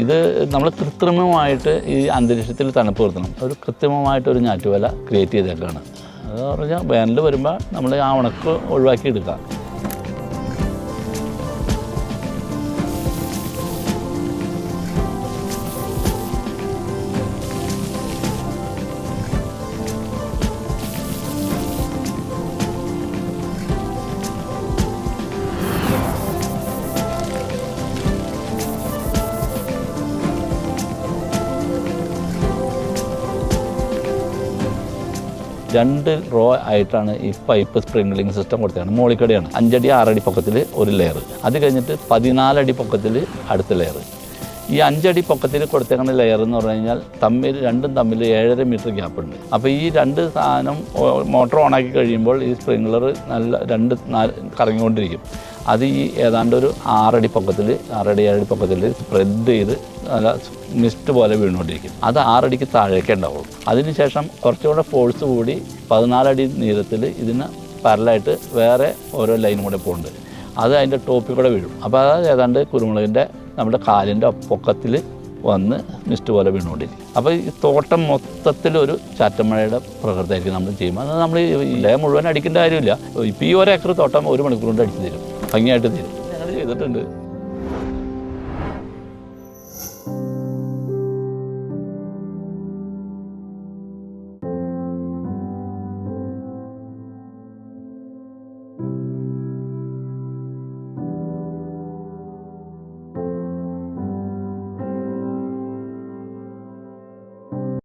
ഇത് നമ്മൾ കൃത്രിമമായിട്ട് ഈ അന്തരീക്ഷത്തിൽ തണുപ്പ് നിർത്തണം. ഒരു കൃത്രിമമായിട്ടൊരു ഞാറ്റുവേല ക്രിയേറ്റ് ചെയ്തേക്കാണ്. അത് പറഞ്ഞാൽ വേനൽ വരുമ്പോൾ നമ്മൾ ആ ഉണക്ക് ഒഴിവാക്കി എടുക്കാം. രണ്ട് റോ ആയിട്ടാണ് ഈ പൈപ്പ് സ്പ്രിംഗ്ലിംഗ് സിസ്റ്റം കൊടുത്തതാണ്. മോളിക്കടിയാണ് 5 അടി 6 അടി പൊക്കത്തിൽ ഒരു ലെയർ, അത് കഴിഞ്ഞിട്ട് 14 അടി പൊക്കത്തിൽ അടുത്ത ലെയർ. ഈ 5 അടി പൊക്കത്തിൽ കൊടുത്തേക്കുന്ന ലെയർ എന്ന് പറഞ്ഞു കഴിഞ്ഞാൽ രണ്ടും തമ്മിൽ 7.5 മീറ്റർ ഗ്യാപ്പ് ഉണ്ട്. അപ്പോൾ ഈ രണ്ട് സാധനം മോട്ടോർ ഓണാക്കി കഴിയുമ്പോൾ ഈ സ്പ്രിംഗ്ലർ നല്ല കറങ്ങിക്കൊണ്ടിരിക്കും. അത് ഈ ഏതാണ്ട് ഒരു 6 അടി പൊക്കത്തിൽ 6 അടി 7 അടി പൊക്കത്തിൽ സ്പ്രെഡ് ചെയ്ത് നല്ല മിസ്റ്റ് പോലെ വീണുകൊണ്ടിരിക്കും. അത് 6 അടിക്ക് താഴേക്കേ ഉണ്ടാവുള്ളൂ. അതിനുശേഷം കുറച്ചുകൂടെ ഫോഴ്സ് കൂടി 14 അടി നീളത്തിൽ ഇതിന് പാരലായിട്ട് വേറെ ഓരോ ലൈനും കൂടെ പോകുന്നുണ്ട്. അത് അതിൻ്റെ ടോപ്പിൽ കൂടെ വീഴും. അപ്പോൾ അത് ഏതാണ്ട് കുരുമുളകിൻ്റെ നമ്മുടെ കാലിൻ്റെ പൊക്കത്തിൽ വന്ന് മിസ്റ്റ് പോലെ വീണുകൊണ്ടിരിക്കും. അപ്പോൾ ഈ തോട്ടം മൊത്തത്തിലൊരു ചാറ്റമഴയുടെ പ്രകൃതിയായിരിക്കും നമ്മൾ ചെയ്യുമ്പോൾ. അത് നമ്മൾ ഇല മുഴുവൻ അടിക്കേണ്ട കാര്യമില്ല. ഇപ്പോൾ ഈ 1 ഏക്കർ തോട്ടം 1 മണിക്കൂർ കൊണ്ട് അടിച്ച് തരും, ഭംഗിയായിട്ട് തരും. ഞങ്ങൾ ചെയ്തിട്ടുണ്ട്.